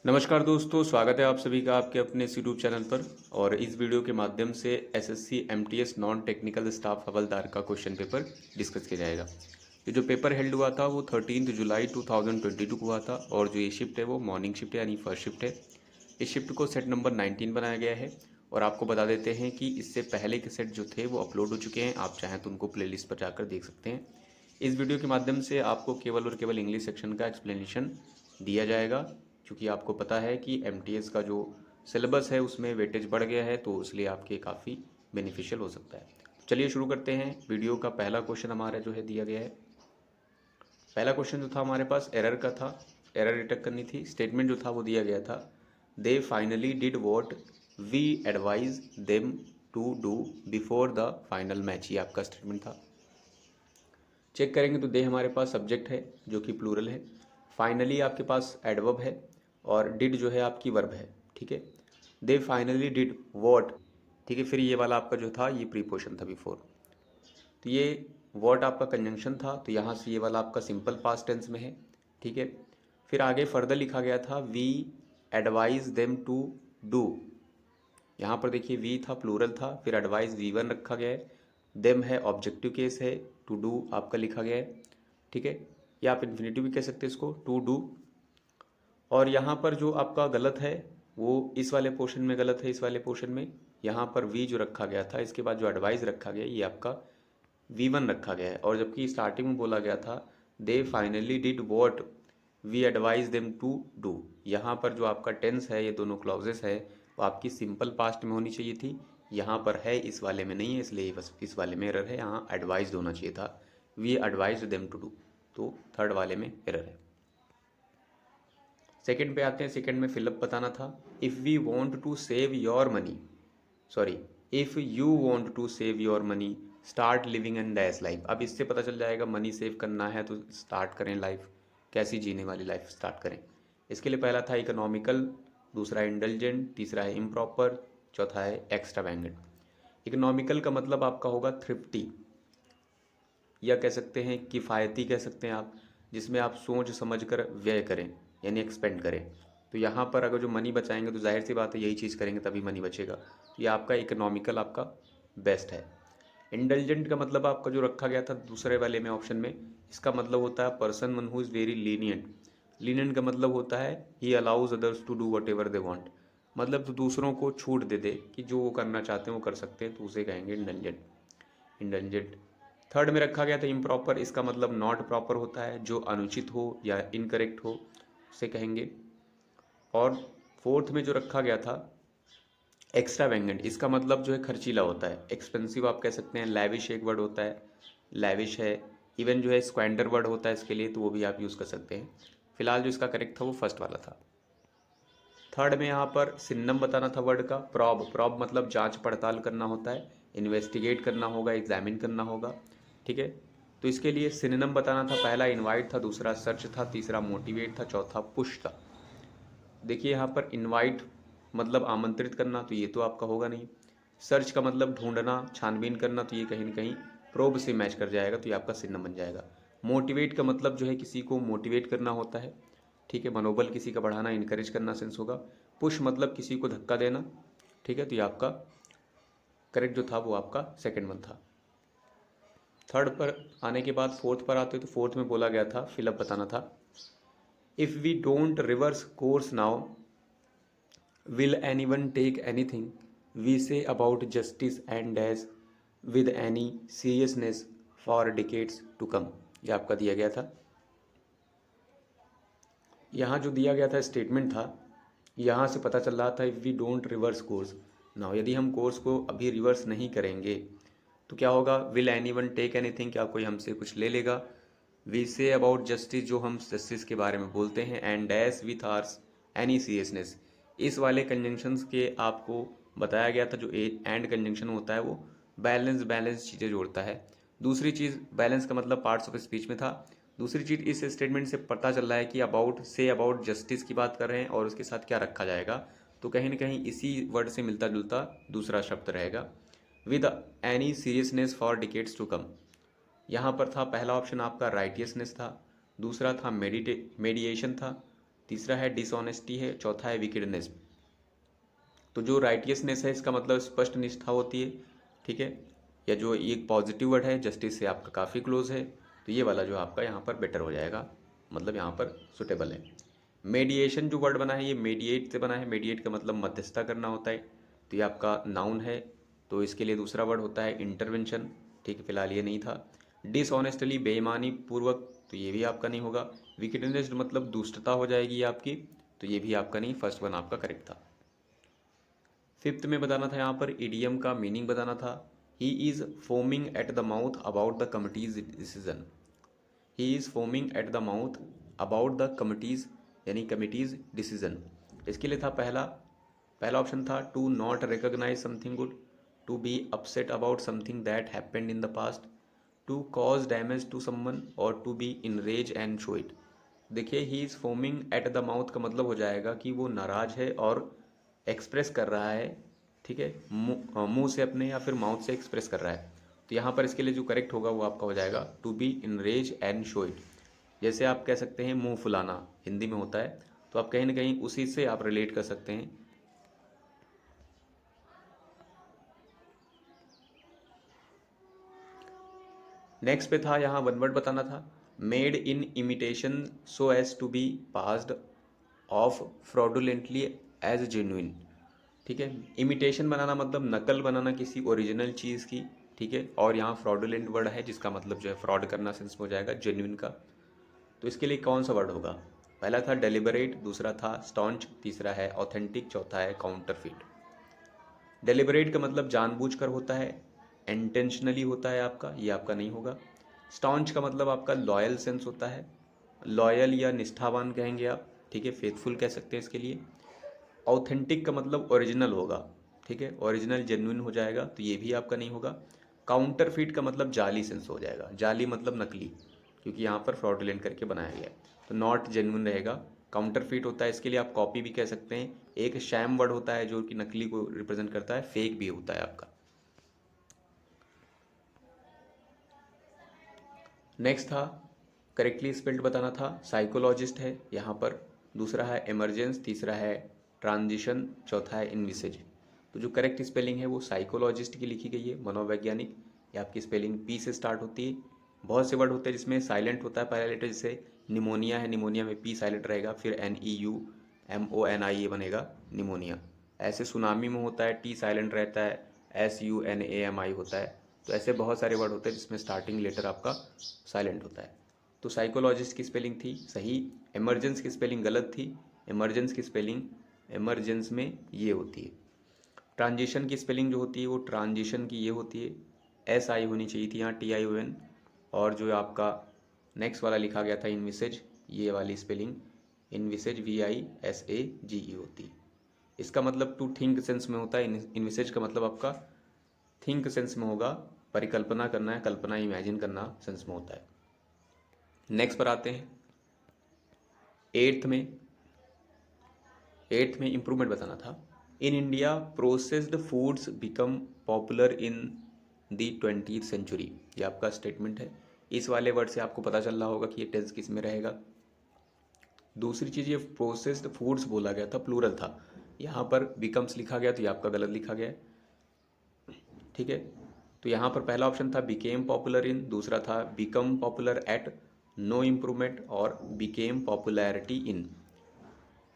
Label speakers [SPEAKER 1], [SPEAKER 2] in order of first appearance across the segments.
[SPEAKER 1] नमस्कार दोस्तों, स्वागत है आप सभी का आपके अपने इस यूट्यूब चैनल पर। और इस वीडियो के माध्यम से SSC MTS non technical staff हवलदार का क्वेश्चन पेपर डिस्कस किया जाएगा। ये जो पेपर हेल्ड हुआ था वो 13 जुलाई 2022 को हुआ था और जो ये शिफ्ट है वो मॉर्निंग शिफ्ट यानी फर्स्ट शिफ्ट है। इस शिफ्ट को सेट नंबर 19 बनाया गया है। और आपको बता देते हैं कि इससे पहले के सेट जो थे वो अपलोड हो चुके हैं, आप चाहें तो उनको प्लेलिस्ट पर जाकर देख सकते हैं। इस वीडियो के माध्यम से आपको केवल और केवल इंग्लिश सेक्शन का एक्सप्लेनेशन दिया जाएगा, क्योंकि आपको पता है कि एमटीएस का जो सिलेबस है उसमें वेटेज बढ़ गया है, तो इसलिए आपके काफ़ी बेनिफिशियल हो सकता है। चलिए शुरू करते हैं। वीडियो का पहला क्वेश्चन हमारा जो है दिया गया है। पहला क्वेश्चन जो था हमारे पास एरर का था, एरर डिटेक्ट करनी थी। स्टेटमेंट जो था वो दिया गया था, they finally did what we advise them to do before the final match, ये आपका स्टेटमेंट था। चेक करेंगे तो दे हमारे पास सब्जेक्ट है जो कि प्लूरल है, फाइनली आपके पास एडवर्ब है और डिड जो है आपकी वर्ब है। ठीक है, दे फाइनली डिड वॉट। ठीक है, फिर ये वाला आपका जो था ये प्रीपोजिशन था बिफोर, तो ये वॉट आपका कंजंक्शन था, तो यहाँ से ये वाला आपका सिंपल पास्ट टेंस में है। ठीक है, फिर आगे फर्दर लिखा गया था we advise them to do. यहाँ पर देखिए वी था, प्लूरल था, फिर एडवाइज वी1 रखा गया है, देम है ऑब्जेक्टिव केस है, टू डू आपका लिखा गया है। ठीक है, या आप इन्फिनेटिव भी कह सकते हैं इसको, टू डू। और यहाँ पर जो आपका गलत है वो इस वाले पोर्शन में गलत है, इस वाले पोर्शन में यहाँ पर वी जो रखा गया था, इसके बाद जो एडवाइस रखा गया ये आपका वी1 रखा गया है। और जबकि स्टार्टिंग में बोला गया था they finally did what we advise them to do, यहाँ पर जो आपका टेंस है, ये दोनों क्लॉजेस है, वो आपकी सिंपल पास्ट में होनी चाहिए थी, यहाँ पर है इस वाले में नहीं है, इसलिए बस इस वाले में एरर है। यहाँ एडवाइज होना चाहिए था, we advise them to do, तो थर्ड वाले में एरर है। सेकंड पे आते हैं। सेकंड में फिलअप बताना था, if we want to save your money, sorry, if you want to save your money start living and dash life. अब इससे पता चल जाएगा मनी सेव करना है तो स्टार्ट करें लाइफ, कैसी जीने वाली लाइफ स्टार्ट करें। इसके लिए पहला था इकोनॉमिकल, दूसरा है इंडल्जेंट, तीसरा है इम्प्रॉपर, चौथा है एक्स्ट्रावेगेंट। इकोनॉमिकल का मतलब आपका होगा थ्रिफ्टी, या कह सकते हैं किफ़ायती कह सकते हैं आप, जिसमें आप सोच समझ कर व्यय करें यानी एक्सपेंड करें। तो यहाँ पर अगर जो मनी बचाएंगे तो जाहिर सी बात है यही चीज़ करेंगे तभी मनी बचेगा, तो ये आपका इकोनॉमिकल आपका बेस्ट है। इंडल्जेंट का मतलब आपका जो रखा गया था दूसरे वाले में ऑप्शन में, इसका मतलब होता है person one who is very lenient. Lenient का मतलब होता है he allows others to do whatever they want, मतलब तो दूसरों को छूट दे दे कि जो वो करना चाहते हैं वो कर सकते हैं, तो उसे कहेंगे इंडल्जेंट। इंडल्जेंट। थर्ड में रखा गया था इम्प्रॉपर, इसका मतलब नॉट प्रॉपर होता है, जो अनुचित हो या इनकरेक्ट हो उसे कहेंगे। और फोर्थ में जो रखा गया था एक्स्ट्रावेगेंट, इसका मतलब जो है खर्चीला होता है, एक्सपेंसिव आप कह सकते हैं। लैविश एक वर्ड होता है, लैविश है। इवन जो है स्क्वेंडर वर्ड होता है इसके लिए, तो वो भी आप यूज़ कर सकते हैं। फिलहाल जो इसका करेक्ट था वो फर्स्ट वाला था। थर्ड में यहाँ पर सिन्नम बताना था वर्ड का, प्रॉब। प्रॉब मतलब जांच पड़ताल करना होता है, इन्वेस्टिगेट करना होगा, एग्जामिन करना होगा। ठीक है, तो इसके लिए सिनोनिम बताना था, पहला इनवाइट था, दूसरा सर्च था, तीसरा मोटिवेट था, चौथा पुश था। देखिए यहाँ पर इनवाइट मतलब आमंत्रित करना, तो ये तो आपका होगा नहीं। सर्च का मतलब ढूंढना, छानबीन करना, तो ये कहीं ना कहीं प्रोब से मैच कर जाएगा, तो ये आपका सिनोनिम बन जाएगा। मोटिवेट का मतलब जो है किसी को मोटिवेट करना होता है। ठीक है, मनोबल किसी का बढ़ाना, इनकरेज करना सेंस होगा। पुश मतलब किसी को धक्का देना। ठीक है, तो ये आपका करेक्ट जो था वो आपका सेकंड वन था। थर्ड पर आने के बाद फोर्थ पर आते तो फोर्थ में बोला गया था फिलअप बताना था, if we don't reverse course now will anyone take anything we say about justice and dash with any seriousness for decades to come. यह आपका दिया गया था। यहाँ जो दिया गया था स्टेटमेंट था, यहाँ से पता चल रहा था if we don't reverse course now, यदि हम कोर्स को अभी रिवर्स नहीं करेंगे तो क्या होगा। Will anyone take anything, क्या कोई हमसे कुछ ले लेगा। वी से अबाउट जस्टिस, जो हम जस्टिस के बारे में बोलते हैं, and dash with ours any seriousness. इस वाले कंजंक्शंस के आपको बताया गया था, जो एंड कंजंक्शन होता है वो बैलेंस बैलेंस चीज़ें जोड़ता है। दूसरी चीज़, बैलेंस का मतलब पार्ट्स ऑफ स्पीच में था। दूसरी चीज़ इस स्टेटमेंट से पता चल रहा है कि अबाउट से अबाउट जस्टिस की बात कर रहे हैं और उसके साथ क्या रखा जाएगा, तो कहीं ना कहीं इसी वर्ड से मिलता जुलता दूसरा शब्द रहेगा, with any seriousness for decades to come. यहाँ पर था पहला ऑप्शन आपका राइटियसनेस था, दूसरा था मेडिएशन था, तीसरा है डिसऑनेस्टी है, चौथा है विकेडनेस। तो जो राइटियसनेस है इसका मतलब स्पष्ट निष्ठा होती है, ठीक है, या जो एक पॉजिटिव वर्ड है जस्टिस से आपका काफ़ी क्लोज है, तो ये वाला जो आपका यहाँ पर बेटर हो जाएगा, मतलब यहाँ पर सुटेबल है। मेडिएशन जो वर्ड बना है ये मेडिएट से बना है, मेडिएट का मतलब मध्यस्थता करना होता है, तो ये आपका नाउन है, तो इसके लिए दूसरा वर्ड होता है इंटरवेंशन, ठीक है, फिलहाल ये नहीं था। डिसऑनेस्टली बेईमानी पूर्वक, तो ये भी आपका नहीं होगा। विकेडनेस मतलब दुष्टता हो जाएगी आपकी, तो ये भी आपका नहीं, फर्स्ट वन आपका करेक्ट था। फिफ्थ में बताना था यहाँ पर इडियम का मीनिंग बताना था। He is foaming at the mouth about the committee's decision. He is foaming at the mouth about the committee's, यानी कमिटीज डिसीजन। इसके लिए था पहला ऑप्शन था to not recognise something good, to be upset about something that happened in the past, to cause damage to someone, और to be in rage and show it. देखिए he is foaming at the mouth का मतलब हो जाएगा कि वो नाराज है और एक्सप्रेस कर रहा है, ठीक है, मुंह से अपने या फिर माउथ से एक्सप्रेस कर रहा है। तो यहाँ पर इसके लिए जो करेक्ट होगा वो आपका हो जाएगा to be in rage and show it. जैसे आप कह सकते हैं मुंह फुलाना हिंदी में होता है, तो आप कहीं ना कहीं उसी से आप रिलेट कर सकते हैं। नेक्स्ट पे था यहाँ वन वर्ड बताना था, made in imitation so as to be passed off fraudulently as genuine, ठीक है। इमिटेशन बनाना मतलब नकल बनाना किसी ओरिजिनल चीज़ की, ठीक है, और यहाँ फ्रॉडुलेंट वर्ड है जिसका मतलब जो है फ्रॉड करना सेंस में हो जाएगा जेन्युइन का। तो इसके लिए कौन सा वर्ड होगा? पहला था डेलिबरेट, दूसरा था स्टॉन्च, तीसरा है ऑथेंटिक, चौथा है काउंटरफिट। डेलिबरेट का मतलब जानबूझकर होता है, इंटेंशनली होता है आपका, ये आपका नहीं होगा। स्टॉन्च का मतलब आपका लॉयल सेंस होता है, लॉयल या निष्ठावान कहेंगे आप, ठीक है, फेथफुल कह सकते हैं इसके लिए। ऑथेंटिक का मतलब ओरिजिनल होगा, ठीक है, ओरिजिनल जेन्युइन हो जाएगा, तो ये भी आपका नहीं होगा। काउंटरफिट का मतलब जाली सेंस हो जाएगा, जाली मतलब नकली, क्योंकि यहाँ पर फ्रॉडुलेंट करके बनाया गया है, तो नॉट जेन्युइन रहेगा। काउंटरफिट होता है, इसके लिए आप कॉपी भी कह सकते हैं। एक शैम वर्ड होता है जो कि नकली को रिप्रेजेंट करता है, फेक भी होता है आपका। नेक्स्ट था करेक्टली स्पेल्ड बताना था, साइकोलॉजिस्ट है यहाँ पर, दूसरा है इमरजेंस, तीसरा है ट्रांजिशन, चौथा है इनविसेज। तो जो करेक्ट स्पेलिंग है वो साइकोलॉजिस्ट की लिखी गई है, मनोवैज्ञानिक। ये आपकी स्पेलिंग पी से स्टार्ट होती है। बहुत से वर्ड होते हैं जिसमें साइलेंट होता है पहला लेटर, जैसे निमोनिया है, निमोनिया में पी साइलेंट रहेगा, फिर NEUMONIA बनेगा निमोनिया। ऐसे सुनामी में होता है टी साइलेंट रहता है, SUNAMI होता है। तो ऐसे बहुत सारे वर्ड होते हैं जिसमें स्टार्टिंग लेटर आपका साइलेंट होता है। तो साइकोलॉजिस्ट की स्पेलिंग थी सही, इमरजेंस की स्पेलिंग गलत थी। इमरजेंस की स्पेलिंग इमरजेंस में ये होती है। ट्रांजिशन की स्पेलिंग जो होती है वो ट्रांजिशन की ये होती है, SI होनी चाहिए थी यहाँ, TION। और जो आपका नेक्स्ट वाला लिखा गया था इनविसेज, ये वाली स्पेलिंग इनविसेज VISAGE होती है। इसका मतलब टू थिंक सेंस में होता है, इनविसेज का मतलब आपका थिंक सेंस में होगा, परिकल्पना करना है, कल्पना इमेजिन करना सेंस में होता है। नेक्स्ट पर आते हैं, एट्थ में इंप्रूवमेंट बताना था। In India processed foods become popular in the 20th century, ये आपका स्टेटमेंट है। इस वाले वर्ड से आपको पता चल रहा होगा कि ये टेंस किस में रहेगा। दूसरी चीज़, ये प्रोसेस्ड फूड्स बोला गया था, प्लूरल था, यहाँ पर बिकम्स लिखा गया तो ये आपका गलत लिखा गया है, ठीक है। तो यहाँ पर पहला ऑप्शन था बिकेम पॉपुलर इन, दूसरा था become popular at, no improvement, और बिकेम पॉपुलैरिटी इन।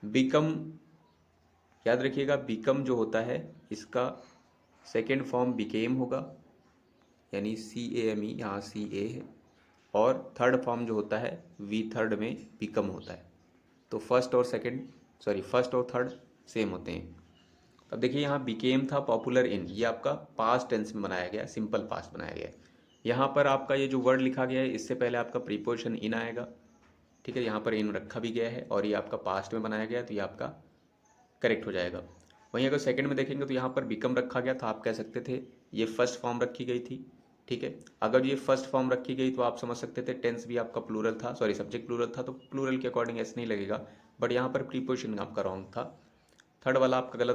[SPEAKER 1] बिकम याद रखिएगा, बिकम जो होता है इसका सेकेंड फॉर्म बिकेम होगा, यानी CAME, यहाँ CA है, और थर्ड फॉर्म जो होता है V थर्ड में बिकम होता है। तो फर्स्ट और थर्ड सेम होते हैं। अब देखिए यहाँ बिकेम था पॉपुलर इन, ये आपका पास्ट टेंस में बनाया गया, सिंपल पास्ट बनाया गया है। यहाँ पर आपका ये जो वर्ड लिखा गया है इससे पहले आपका प्रीपोजिशन इन आएगा, ठीक है, यहाँ पर इन रखा भी गया है और ये आपका पास्ट में बनाया गया है, तो ये आपका करेक्ट हो जाएगा। वहीं अगर सेकंड में देखेंगे तो यहाँ पर बिकम रखा गया था, आप कह सकते थे ये फर्स्ट फॉर्म रखी गई थी, ठीक है। अगर ये फर्स्ट फॉर्म रखी गई तो आप समझ सकते थे टेंस भी आपका प्लूरल था, सब्जेक्ट प्लूरल था, तो प्लूरल के अकॉर्डिंग ऐसे नहीं लगेगा, बट यहाँ पर प्रीपोजिशन आपका रॉन्ग था। थर्ड वाला आपका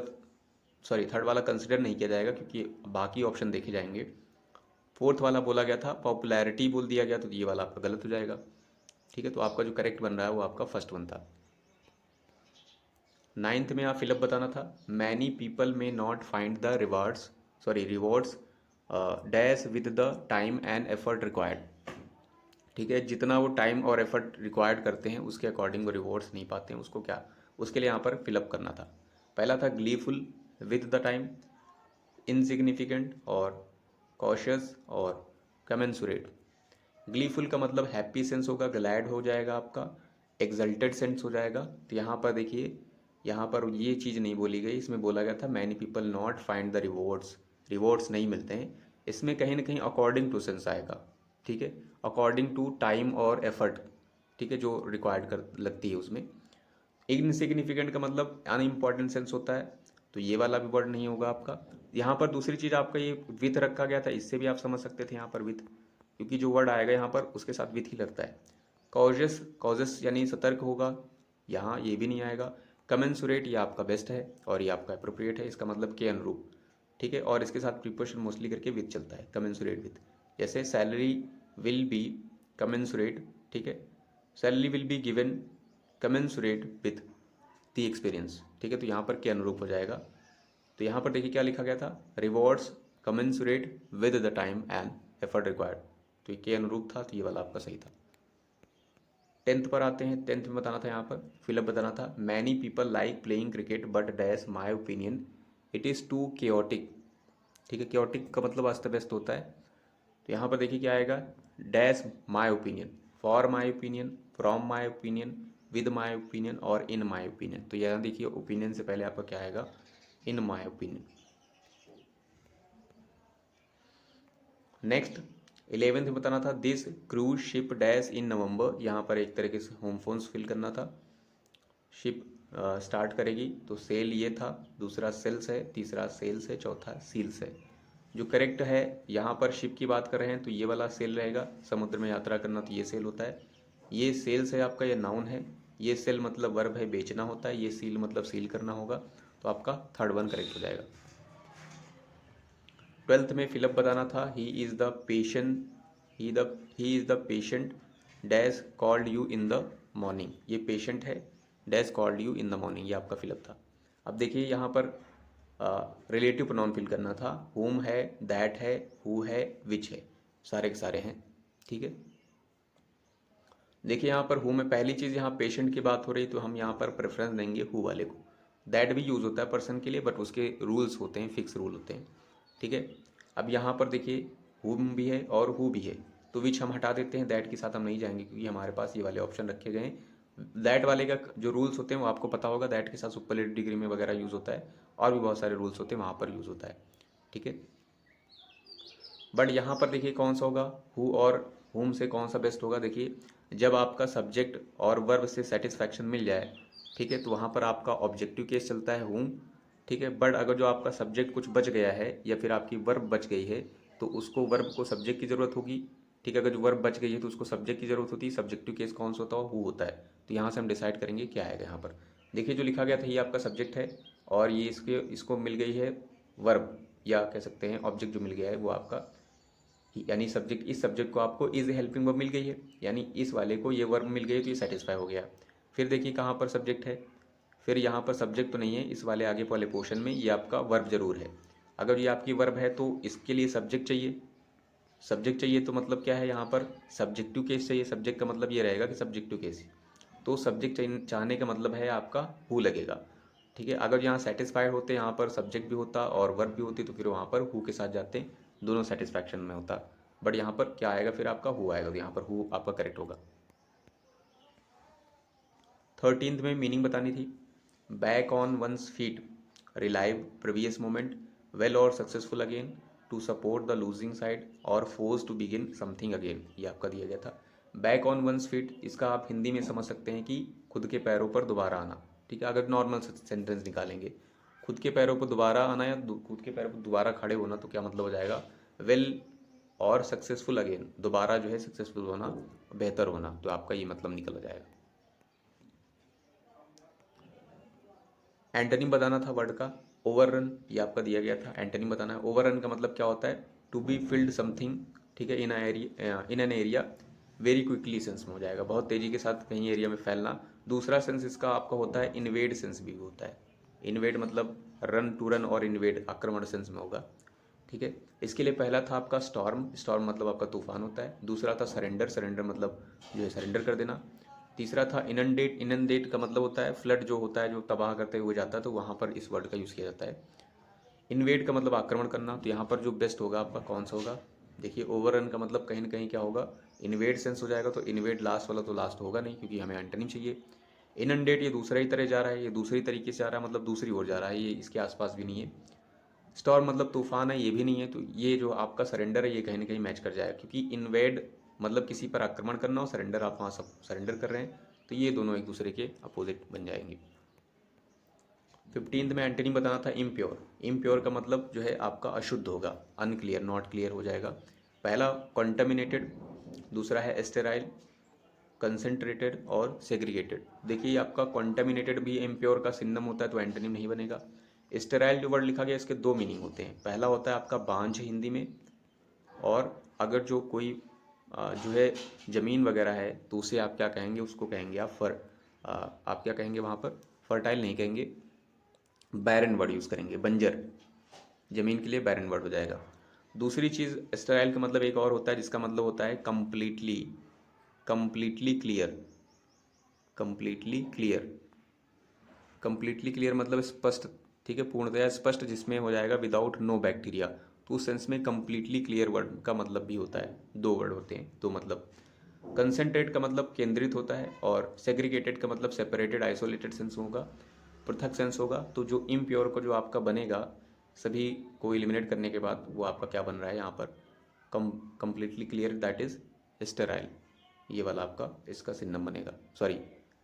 [SPEAKER 1] थर्ड वाला कंसिडर नहीं किया जाएगा क्योंकि बाकी ऑप्शन देखे जाएंगे। फोर्थ वाला बोला गया था, पॉपुलैरिटी बोल दिया गया, तो ये वाला आपका गलत हो जाएगा, ठीक है। तो आपका जो करेक्ट बन रहा है वो आपका फर्स्ट वन था। 9th में आप फिलअप बताना था, मैनी पीपल में not find the rewards dash with the time and effort required. ठीक है, जितना वो टाइम और एफर्ट रिक्वायर्ड करते हैं उसके अकॉर्डिंग वो रिवॉर्ड्स नहीं पाते हैं, उसको क्या, उसके लिए यहाँ पर फिलअप करना था। पहला था gleeful with the time, insignificant और कॉशियस और कमेंसुरेट। ग्लीफुल का मतलब हैप्पी सेंस होगा, ग्लैड हो जाएगा आपका, एक्सल्टेड सेंस हो जाएगा। तो यहाँ पर देखिए, यहाँ पर ये चीज़ नहीं बोली गई, इसमें बोला गया था many people not find the rewards नहीं मिलते हैं। इसमें कहीं ना कहीं अकॉर्डिंग टू सेंस आएगा। ठीक है, अकॉर्डिंग टू टाइम और एफर्ट, ठीक है, जो रिक्वायर्ड कर लगती है उसमें। इनसिग्निफिकेंट का मतलब अनइम्पॉर्टेंट सेंस होता है, तो ये वाला भी वर्ड नहीं होगा आपका। यहाँ पर दूसरी चीज़ आपका ये विथ रखा गया था, इससे भी आप समझ सकते थे यहाँ पर विथ, क्योंकि जो वर्ड आएगा यहाँ पर उसके साथ विथ ही लगता है। कॉजेस यानी सतर्क होगा, यहाँ ये भी नहीं आएगा। कमेंसुरेट ये आपका बेस्ट है और ये आपका अप्रोप्रिएट है, इसका मतलब के अनुरूप। ठीक है, और इसके साथ प्रीपोजिशन मोस्टली करके विथ चलता है, कमेंसुरेट विथ। जैसे सैलरी विल बी कमेंसुरेट, ठीक है, salary will be given commensurate with the experience. ठीक है, तो यहाँ पर के अनुरूप हो जाएगा। तो यहाँ पर देखिए क्या लिखा गया था, rewards commensurate with the time and effort required, तो ये के अनुरूप था, तो ये वाला आपका सही था। 10th पर आते हैं। 10th में बताना था, यहाँ पर फिलअप बताना था, many people like playing cricket but dash my opinion it is too chaotic. ठीक है, केओटिक का मतलब अस्त व्यस्त होता है। तो यहाँ पर देखिए क्या आएगा, dash my opinion, for my opinion, from my opinion, with my opinion और इन माई ओपिनियन। तो यहाँ देखिए ओपिनियन से पहले आपका क्या आएगा, इन माई ओपिनियन। नेक्स्ट 11th में बताना था, this cruise ship dash in November. यहाँ पर एक तरीके से होम फोन्स फिल करना था। शिप स्टार्ट करेगी, तो सेल ये था, दूसरा सेल्स है, तीसरा सेल्स है, चौथा सील्स है। जो करेक्ट है, यहाँ पर शिप की बात कर रहे हैं तो ये वाला सेल रहेगा, समुद्र में यात्रा करना तो ये सेल होता है। ये सेल्स है आपका, ये नाउन है। ये सेल मतलब वर्ब है, बेचना होता है। ये सील मतलब सील करना होगा, तो आपका थर्ड वन करेक्ट हो जाएगा। 12th में फिलअप बताना था, he is the patient dash called you in the morning. ये पेशेंट है, dash called you in the morning, ये आपका फिलअप था। अब देखिए यहाँ पर रिलेटिव प्रोनाउन फिल करना था, होम है, दैट है, हु है, विच है, सारे के सारे हैं। ठीक है, देखिए यहाँ पर हु में पहली चीज़, यहाँ पेशेंट की बात हो रही तो हम यहाँ पर प्रेफरेंस देंगे हु वाले को। दैट भी यूज़ होता है पर्सन के लिए, बट उसके रूल्स होते हैं, फिक्स रूल होते हैं। ठीक है, अब यहाँ पर देखिए हुम भी है और हु भी है, तो विच हम हटा देते हैं, दैट के साथ हम नहीं जाएंगे क्योंकि हमारे पास ये वाले ऑप्शन रखे गए हैं। दैट वाले का जो रूल्स होते हैं वो आपको पता होगा, दैट के साथ सुपरलेटिव डिग्री में वगैरह यूज़ होता है, और भी बहुत सारे रूल्स होते हैं वहाँ पर यूज़ होता है। ठीक है, बट यहाँ पर देखिए कौन सा होगा, हु और हुम से कौन सा बेस्ट होगा। देखिए जब आपका सब्जेक्ट और वर्ब से सेटिस्फैक्शन मिल जाए, ठीक है, तो वहाँ पर आपका ऑब्जेक्टिव केस चलता है हुम। ठीक है, बट अगर जो आपका सब्जेक्ट कुछ बच गया है या फिर आपकी वर्ब बच गई है, तो उसको वर्ब को सब्जेक्ट की ज़रूरत होगी। ठीक है, अगर जो वर्ब बच गई है तो उसको सब्जेक्ट की ज़रूरत होती है। सब्जेक्टिव केस कौन सा होता है, हु होता है। तो यहाँ से हम डिसाइड करेंगे क्या आएगा। यहाँ पर देखिए जो लिखा गया था ये आपका सब्जेक्ट है, और ये इसको मिल गई है वर्ब, या कह सकते हैं ऑब्जेक्ट जो मिल गया है वो आपका, यानी सब्जेक्ट, इस सब्जेक्ट को आपको इज हेल्पिंग वर्ब मिल गई है, यानी इस वाले को ये वर्ब मिल गई है, तो ये सेटिस्फाई हो गया। फिर देखिए कहाँ पर सब्जेक्ट है, फिर यहाँ पर सब्जेक्ट तो नहीं है, इस वाले आगे वाले पोर्शन में ये आपका वर्ब जरूर है। अगर ये आपकी वर्ब है तो इसके लिए सब्जेक्ट चाहिए। सब्जेक्ट चाहिए तो मतलब क्या है, यहाँ पर सब्जेक्टिव केस चाहिए। सब्जेक्ट का मतलब ये रहेगा कि सब्जेक्टिव केस, तो सब्जेक्ट चाहने का मतलब है आपका हु लगेगा। ठीक है, अगर यहाँ सेटिस्फाइड होते यहाँ पर सब्जेक्ट भी होता और वर्ब भी होती, तो फिर वहाँ पर हु के साथ जाते, दोनों सेटिस्फैक्शन में होता। बट यहाँ पर क्या आएगा, फिर आपका हु आएगा, तो यहाँ पर हु आपका करेक्ट होगा। 13th में मीनिंग बतानी थी, back on one's feet, relive previous moment, well और successful again, to support the losing side और force to begin something again, ये आपका दिया गया था। बैक ऑन वंस फीट, इसका आप हिंदी में समझ सकते हैं कि खुद के पैरों पर दोबारा आना। ठीक है, अगर नॉर्मल सेंटेंस निकालेंगे, खुद के पैरों पर दोबारा आना या खुद के पैरों पर दोबारा खड़े होना, तो क्या मतलब हो जाएगा, वेल और सक्सेसफुल अगेन, दोबारा जो है सक्सेसफुल होना, बेहतर होना, तो आपका ये मतलब निकल जाएगा। एंटोनिम बताना था वर्ड का, ओवररन, ये आपका दिया गया था। एंटोनिम बताना है, ओवररन का मतलब क्या होता है, टू बी फिल्ड समथिंग, ठीक है, in an area very quickly sense में हो जाएगा, बहुत तेजी के साथ कहीं एरिया में फैलना, दूसरा सेंस इसका आपका होता है इन्वेड सेंस भी होता है। इन्वेड मतलब रन टू रन, और इन्वेड आक्रमण सेंस में होगा, ठीक है। इसके लिए पहला था आपका स्टॉर्म, स्टॉर्म मतलब आपका तूफान होता है। दूसरा था सरेंडर, सरेंडर मतलब जो है सरेंडर कर देना। तीसरा था इनंडेट, इनंडेट का मतलब होता है फ्लड जो होता है, जो तबाह करते हुए जाता है, तो वहाँ पर इस वर्ड का यूज़ किया जाता है। इन्वेड का मतलब आक्रमण करना, तो यहाँ पर जो बेस्ट होगा आपका कौन सा होगा? देखिए ओवररन का मतलब कहीं ना कहीं क्या होगा, इन्वेड सेंस हो जाएगा, तो इन्वेड लास्ट वाला तो लास्ट होगा नहीं, क्योंकि हमें एंटोनिम चाहिए। इनंडेट ये दूसरा ही तरह जा रहा है, ये दूसरी तरीके से आ रहा है, मतलब दूसरी ओर जा रहा है, ये इसके आसपास भी नहीं है। स्टॉर्म मतलब तूफान है, ये भी नहीं है। तो ये जो आपका सरेंडर है ये कहीं ना कहीं मैच कर जाएगा, क्योंकि इन्वेड मतलब किसी पर आक्रमण करना, और सरेंडर आप वहाँ सब सरेंडर कर रहे हैं, तो ये दोनों एक दूसरे के अपोजिट बन जाएंगे। 15th में एंटोनिम बताना था इम्प्योर। इम्प्योर का मतलब जो है आपका अशुद्ध होगा, अनक्लियर, नॉट क्लियर हो जाएगा। पहला कॉन्टामिनेटेड, दूसरा है एस्टेराइल, कंसेंट्रेटेड और सेग्रीगेटेड। देखिए आपका कॉन्टामिनेटेड भी इम्प्योर का सिनोनिम होता है, तो एंटोनिम नहीं बनेगा। स्टेराइल जो वर्ड लिखा गया इसके दो मीनिंग होते हैं। पहला होता है आपका बांझ हिंदी में, और अगर जो कोई जो है ज़मीन वगैरह है, तो उसे आप क्या कहेंगे, उसको कहेंगे आप आप क्या कहेंगे वहाँ पर, फर्टाइल नहीं कहेंगे, बैरन वर्ड यूज़ करेंगे, बंजर ज़मीन के लिए बैरन वर्ड हो जाएगा। दूसरी चीज़ स्टेराइल का मतलब एक और होता है, जिसका मतलब होता है completely, completely clear, completely clear, completely clear मतलब स्पष्ट, ठीक है, पूर्णतया स्पष्ट, जिसमें हो जाएगा विदाउट नो बैक्टीरिया। तो उस सेंस में कंप्लीटली क्लियर वर्ड का मतलब भी होता है, दो वर्ड होते हैं, दो मतलब। कंसेंट्रेट का मतलब केंद्रित होता है, और सेग्रीगेटेड का मतलब सेपरेटेड, आइसोलेटेड सेंस होगा, पृथक सेंस होगा। तो जो इम्प्योर को जो आपका बनेगा, सभी को एलिमिनेट करने के बाद, वो आपका क्या बन रहा है यहाँ पर, completely clear, that is sterile. ये वाला आपका इसका सिनोनिम बनेगा, सॉरी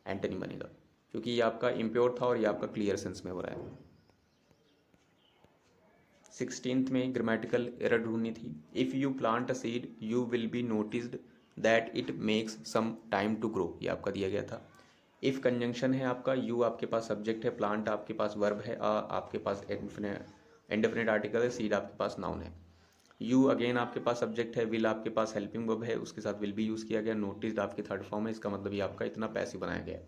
[SPEAKER 1] एंटोनिम बनेगा, क्योंकि ये आपका इम्प्योर था और ये आपका क्लियर सेंस में हो रहा है। 16th में ग्रामेटिकल एरर ढूंढनी थी। If you plant a seed you will be noticed that it makes some time to grow, ये आपका दिया गया था। इफ़ कंजंक्शन है आपका, यू आपके पास सब्जेक्ट है, प्लांट आपके पास वर्ब है, आपके पास इंडेफिनिट आर्टिकल है, सीड आपके पास नाउन है। यू अगेन आपके पास सब्जेक्ट है, विल आपके पास हेल्पिंग वर्ब है, उसके साथ विल भी यूज़ किया गया, नोटिस्ड आपकी थर्ड फॉर्म है, इसका मतलब ये आपका इतना पैसिव बनाया गया।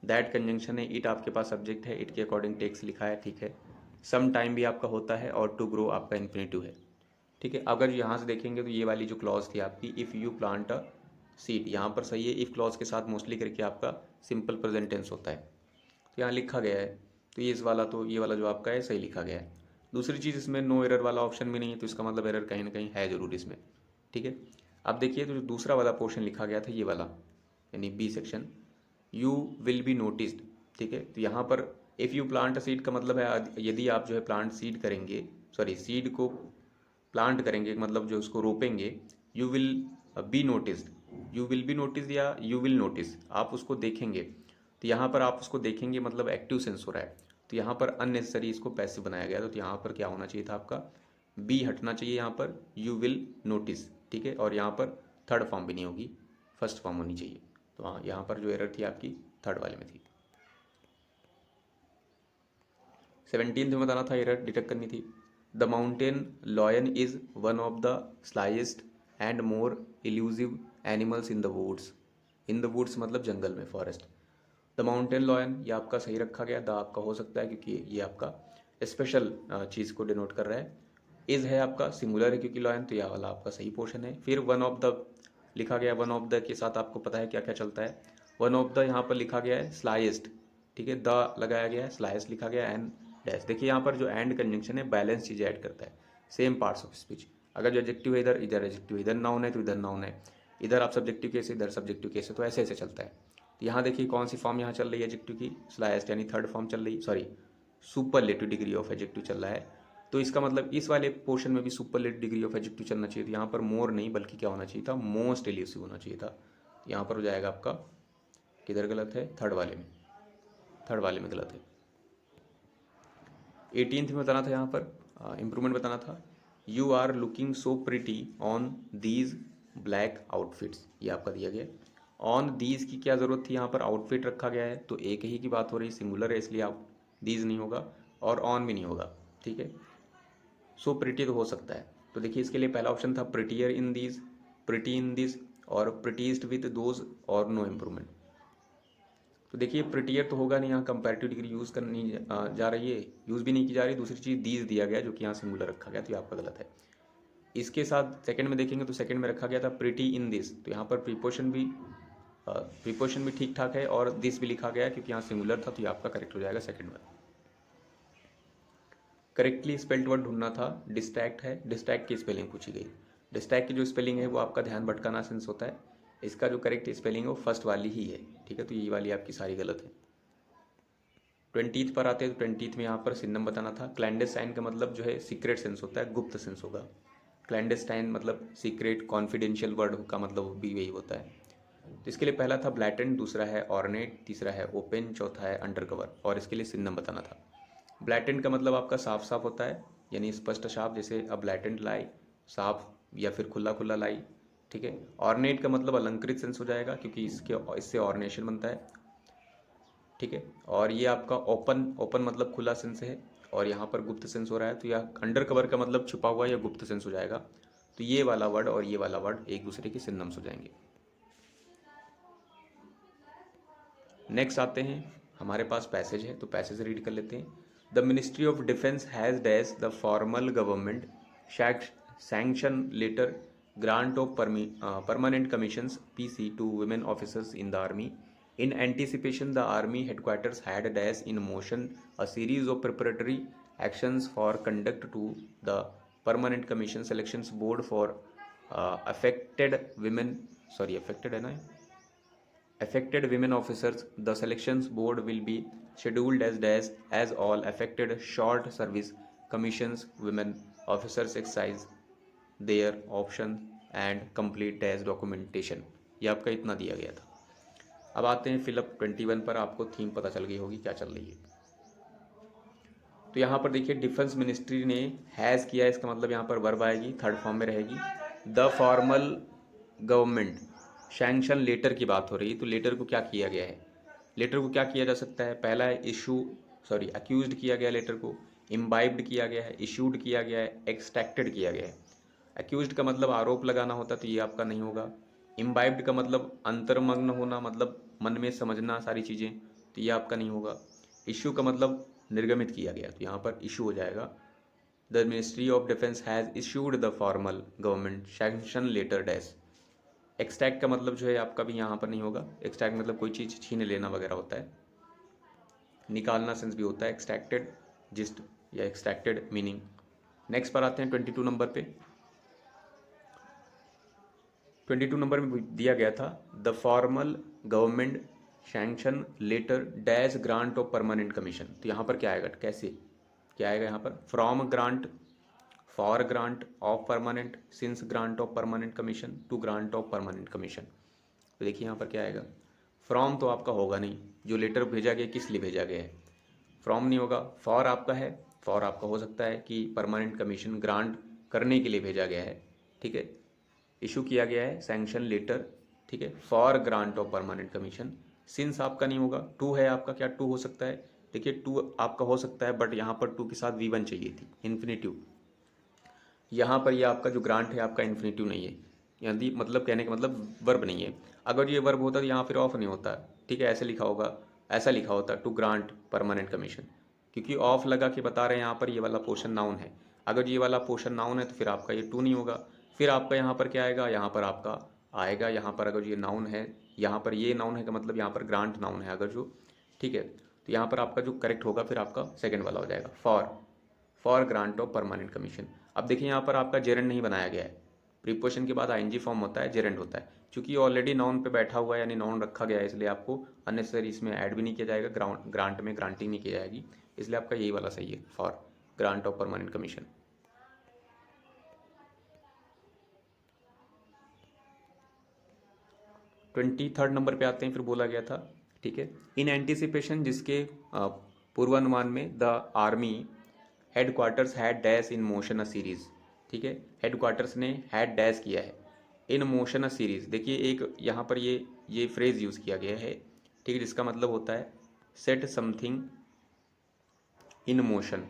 [SPEAKER 1] दैट कंजंक्शन है, इट आपके पास सब्जेक्ट है, इट के अकॉर्डिंग टेक्स लिखा है, ठीक है। सम टाइम भी आपका होता है, और टू ग्रो आपका इन्फिनेटिव है, ठीक है। अगर यहाँ से देखेंगे तो ये वाली जो क्लॉज थी आपकी, if you plant a seed, यहाँ पर सही है, इफ़ क्लॉज के साथ मोस्टली करके आपका सिंपल प्रेजेंट टेंस होता है, तो यहाँ लिखा गया है, तो ये इस वाला, तो ये वाला जो आपका है सही लिखा गया है। दूसरी चीज़, इसमें नो एरर वाला ऑप्शन भी नहीं है, तो इसका मतलब एरर कहीं ना कहीं है जरूर इसमें, ठीक है। अब देखिए तो जो दूसरा वाला पोर्शन लिखा गया था, ये वाला यानी B section, you will be noticed, ठीक है। तो यहाँ पर if you plant a seed का मतलब है यदि आप जो है प्लांट सीड करेंगे, सॉरी सीड को प्लांट करेंगे, मतलब जो उसको रोपेंगे, you will be noticed, you will be notice या यू विल नोटिस, आप उसको देखेंगे। तो यहाँ पर आप उसको देखेंगे मतलब एक्टिव सेंस हो रहा है, तो यहाँ पर अननेसेसरी इसको पैसिव बनाया गया, तो यहाँ पर क्या होना चाहिए था आपका, बी हटना चाहिए, यहाँ पर यू विल नोटिस, ठीक है। और यहाँ पर थर्ड फॉर्म भी नहीं होगी, फर्स्ट फॉर्म होनी चाहिए। तो हाँ, यहाँ पर जो एरर थी आपकी थर्ड वाले में थी। 17th में बताना था, एरर डिटेक्ट करनी थी। The mountain lion is one of the slyest and more elusive animals in the woods. In the woods मतलब जंगल में, फॉरेस्ट। द माउंटेन लॉयन, ये आपका सही रखा गया, द आपका हो सकता है क्योंकि ये आपका स्पेशल चीज़ को डिनोट कर रहा है। इज है आपका सिंगुलर है क्योंकि लॉयन, तो यह वाला आपका सही पोर्शन है। फिर वन ऑफ द लिखा गया, वन ऑफ द के साथ आपको पता है क्या क्या चलता है। वन ऑफ द यहाँ पर लिखा गया है स्लाइस्ट, ठीक है, द लगाया गया है, स्लाइस्ट लिखा गया है, एंड डैश। देखिए यहाँ पर जो एंड कंजंक्शन है बैलेंस चीज़ें ऐड करता है, सेम पार्ट्स ऑफ स्पीच। अगर जो एडजेक्टिव है इधर, इधर एडजेक्टिव, इधर नाउन है तो इधर नाउन है, इधर आप सब्जेक्टिव केस, इधर सब्जेक्टिव केस है, तो ऐसे ऐसे चलता है। तो यहाँ देखिए कौन सी फॉर्म यहाँ चल रही है एडजेक्टिव की, स्लाइस्ट, यानी थर्ड फॉर्म चल रही, sorry superlative degree of adjective चल रहा है। तो इसका मतलब इस वाले पोर्शन में भी सुपरलेटिव डिग्री ऑफ एडजेक्टिव चलना चाहिए था। यहाँ पर मोर नहीं बल्कि क्या होना चाहिए था, मोस्ट एल्यूसिव होना चाहिए था। यहाँ पर हो जाएगा आपका, किधर गलत है, थर्ड वाले में, थर्ड वाले में गलत है। 18th में बताना था, यहाँ पर इम्प्रूवमेंट बताना था। You are looking so pretty on these black outfits, ये आपका दिया गया। ऑन दीज की क्या ज़रूरत थी, यहाँ पर आउटफिट रखा गया है, तो एक ही की बात हो रही, सिंगुलर है, इसलिए आप दीज नहीं होगा और ऑन भी नहीं होगा, ठीक है। सो प्रिटी तो हो सकता है, तो देखिए इसके लिए पहला ऑप्शन था prettier in these, pretty in this, और प्रिटीज्ड विद दोज, और नो इम्प्रूवमेंट। तो देखिए प्रिटियर तो होगा नहीं, यहाँ कंपैरेटिव डिग्री यूज़ करनी जा रही है, यूज़ भी नहीं की जा रही। दूसरी चीज़ दीज दिया गया जो कि यहाँ सिंगुलर रखा गया, तो ये आपका गलत है। इसके साथ सेकंड में देखेंगे तो सेकंड में रखा गया था प्रिटी इन दिस, तो यहाँ पर प्रीपोजिशन भी ठीक ठाक है और दिस भी लिखा गया है क्योंकि यहाँ सिंगुलर था, तो ये आपका करेक्ट हो जाएगा सेकंड में। करेक्टली स्पेल्ड वर्ड ढूंढना था, डिस्ट्रैक्ट है, डिस्ट्रैक्ट की स्पेलिंग पूछी गई। डिस्ट्रैक्ट की जो स्पेलिंग है वो आपका ध्यान भटकाना सेंस होता है, इसका जो करेक्ट स्पेलिंग है वो फर्स्ट वाली ही है, ठीक है, तो ये वाली आपकी सारी गलत है। 20th पर आते हैं तो 20th में यहाँ पर सिनम बताना था। क्लैंडेस्टाइन का मतलब जो है सीक्रेट सेंस होता है, गुप्त सेंस होगा। क्लैंडेस्टाइन मतलब सीक्रेट कॉन्फिडेंशियल वर्ड का मतलब भी वही होता है। तो इसके लिए पहला था ब्लैटेंट, दूसरा है ऑर्नेट, तीसरा है ओपन, चौथा है अंडरकवर, और इसके लिए सिनम बताना था। ब्लैटेंट का मतलब आपका साफ साफ होता है, यानी स्पष्ट साफ, जैसे अ ब्लैटेंट लाई, साफ या फिर खुला खुला लाई, ठीक है। ऑर्नेट का मतलब अलंकृत सेंस हो जाएगा क्योंकि इससे ऑर्नेशन बनता है, ठीक है। और ये आपका ओपन, ओपन मतलब खुला सेंस है, और यहाँ पर गुप्त सेंस हो रहा है, तो यह अंडर कवर का मतलब छुपा हुआ या गुप्त सेंस हो जाएगा। तो ये वाला वर्ड और ये वाला वर्ड एक दूसरे के सिनोनिम्स हो जाएंगे। नेक्स्ट आते हैं, हमारे पास पैसेज है तो पैसेज रीड कर लेते हैं। The ministry of defence has dash the formal government sanction letter grant of permanent commissions PC to women officers in the army. In anticipation, the army headquarters had dash in motion a series of preparatory actions for conduct to the permanent commission selections board for affected women officers. The selections board will be scheduled as dash as all affected short service commissions women officers exercise their option and complete dash documentation। ये आपका इतना दिया गया था। अब आते हैं fill up 21 पर, आपको थीम पता चल गई होगी क्या चल रही है। तो यहाँ पर देखिए डिफेंस मिनिस्ट्री ने हैज़ किया है, इसका मतलब यहाँ पर वर्ब आएगी, थर्ड फॉर्म में रहेगी। The formal government sanction letter की बात हो रही है, तो लेटर को क्या किया गया है, लेटर को क्या किया जा सकता है, पहला है अक्यूज्ड किया गया, लेटर को इम्बाइब्ड किया गया है, इशूड किया गया है, एक्सट्रैक्टेड किया गया है। अक्यूज्ड का मतलब आरोप लगाना होता, तो ये आपका नहीं होगा। इम्बाइब्ड का मतलब अंतर्मग्न होना, मतलब मन में समझना सारी चीज़ें, तो ये आपका नहीं होगा। इशू का मतलब निर्गमित किया गया, तो यहाँ पर इशू हो जाएगा। The ministry of defence has issued the formal government sanction letter dash. Extract का मतलब जो है आपका भी यहाँ पर नहीं होगा। एक्सट्रैक्ट मतलब कोई चीज़ छीन लेना वगैरह होता है, निकालना सेंस भी होता है, एक्सट्रैक्टेड जिस्ट या एक्सट्रैक्टेड मीनिंग। नेक्स्ट पर आते हैं 22 नंबर पे। 22 नंबर में दिया गया था the formal government sanction letter dash grant of permanent commission. तो यहाँ पर क्या आएगा, कैसे क्या आएगा, यहाँ पर from grant, for grant of permanent, since grant of permanent commission, to grant of permanent commission. तो देखिए यहाँ पर क्या आएगा, फ्रॉम तो आपका होगा नहीं, जो लेटर भेजा गया किस लिए भेजा गया है, फ्रॉम नहीं होगा। फॉर आपका है, फॉर आपका हो सकता है कि परमानेंट कमीशन ग्रांट करने के लिए भेजा गया है, ठीक है, इशू किया गया है सैंक्शन लेटर, ठीक है, for grant of permanent commission. Since आपका नहीं होगा, टू है आपका, क्या टू हो सकता है, देखिए टू आपका हो सकता है, बट यहाँ पर टू के साथ V1 चाहिए थी, इन्फिनेटिव। यहाँ पर ये आपका जो ग्रांट है आपका इन्फिनेटिव नहीं है, यदि मतलब कहने का मतलब वर्ब नहीं है। अगर ये वर्ब होता तो यहाँ फिर ऑफ नहीं होता, ठीक है, ऐसे लिखा होगा, ऐसा लिखा होता टू ग्रांट परमानेंट कमीशन, क्योंकि ऑफ लगा के बता रहे हैं यहाँ पर ये वाला पोर्शन नाउन है। अगर ये वाला पोर्शन नाउन है तो फिर आपका ये टू नहीं होगा, फिर आपका यहाँ पर क्या आएगा, यहाँ पर आपका आएगा, यहाँ पर अगर ये नाउन है, यहाँ पर ये नाउन है का मतलब यहाँ पर ग्रांट नाउन है अगर जो, ठीक है, तो यहाँ पर आपका जो करेक्ट होगा फिर आपका सेकंड वाला हो जाएगा, for grant of permanent commission. अब देखिए यहाँ पर आपका जेरेंड नहीं बनाया गया है, प्रीपोजिशन के बाद आईएनजी फॉर्म होता है, जेरेंड होता है, क्योंकि ऑलरेडी नाउन पे बैठा हुआ है यानी नाउन रखा गया है, इसलिए आपको अननेसेसरी इसमें ऐड भी नहीं किया जाएगा, ग्रांट में ग्रांटिंग नहीं की जाएगी, इसलिए आपका यही वाला सही है, for grant of permanent commission. Twenty third number पे आते हैं, फिर बोला गया था, ठीक है, इन एंटिसिपेशन, जिसके पूर्वानुमान में the army headquarters had dash in motion a series, ठीक है, हेडक्वार्टर्स ने हैड डैश किया है, इन मोशन अ सीरीज। देखिए एक यहाँ पर ये फ्रेज यूज़ किया गया है, ठीक है, जिसका मतलब होता है सेट समथिंग इन मोशन,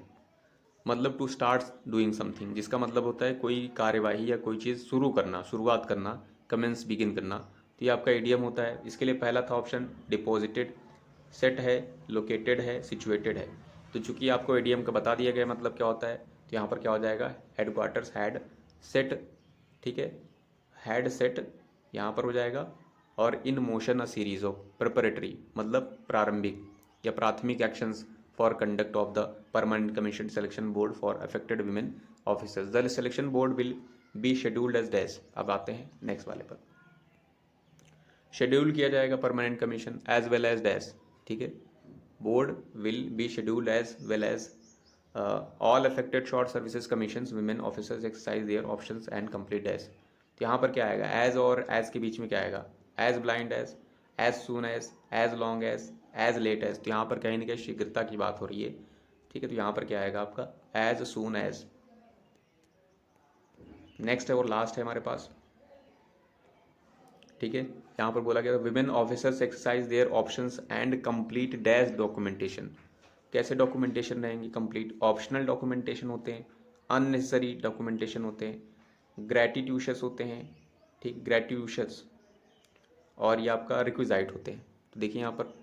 [SPEAKER 1] मतलब टू स्टार्ट डूइंग समथिंग, जिसका मतलब होता है कोई कार्यवाही या कोई चीज़ शुरू करना, शुरुआत करना, कमेंस बिगिन करना, तो ये आपका इडियम होता है। इसके लिए पहला था ऑप्शन डिपॉजिटेड, सेट है, लोकेटेड है, सिचुएटेड है। तो चूंकि आपको एडीएम का बता दिया गया मतलब क्या होता है, तो यहाँ पर क्या हो जाएगा, हेडक्वार्टर्स हैड सेट, ठीक है, हैड सेट यहाँ पर हो जाएगा, और in motion a series of preparatory मतलब प्रारंभिक या प्राथमिक actions for conduct of the permanent commission selection board for affected women officers, the selection board will be scheduled as dash. अब आते हैं नेक्स्ट वाले पर, शेड्यूल किया जाएगा permanent commission as well as dash, ठीक है, board will be scheduled as well as all affected short services commissions women officers exercise their options and complete dash. तो यहाँ पर क्या आएगा, एज और एज के बीच में क्या आएगा, as blind as soon as long as late as. तो यहाँ पर कहीं ना कहीं शीघ्रता की बात हो रही है, ठीक है, तो यहाँ पर क्या आएगा आपका, एज सून एज। नेक्स्ट है और लास्ट है हमारे पास, ठीक है, यहाँ पर बोला गया women officers exercise their options and complete dash documentation. कैसे डॉक्यूमेंटेशन रहेंगे, कंप्लीट, ऑप्शनल डॉक्यूमेंटेशन होते हैं, अननेसेसरी डॉक्यूमेंटेशन होते हैं, ग्रेटिट्यूशस होते हैं, ठीक, ग्रेटिट्यूशस, और ये आपका रिक्विजाइट होते हैं। तो देखिए यहाँ पर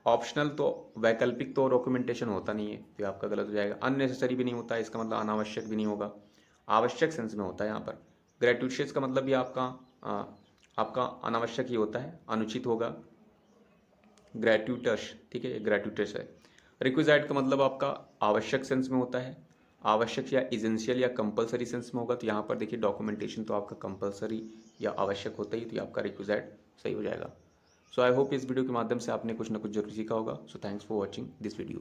[SPEAKER 1] ऑप्शनल तो वैकल्पिक तो डॉक्यूमेंटेशन होता नहीं है, तो आपका गलत हो जाएगा। अननेसेसरी भी नहीं होता, इसका मतलब अनावश्यक भी नहीं होगा, आवश्यक सेंस में होता है यहाँ पर। ग्रेटिट्यूशस का मतलब भी आपका अनावश्यक ही होता है, अनुचित होगा, ग्रेट्यूटस, ठीक है, ग्रेट्यूटस है। रिक्विजाइट का मतलब आपका आवश्यक सेंस में होता है, आवश्यक या इजेंशियल या कंपलसरी सेंस में होगा। तो यहाँ पर देखिए डॉक्यूमेंटेशन तो आपका कंपलसरी या आवश्यक होता ही, तो आपका रिक्विजाइट सही हो जाएगा। सो आई होप इस वीडियो के माध्यम से आपने कुछ ना कुछ जरूर सीखा होगा। So thanks for watching this video.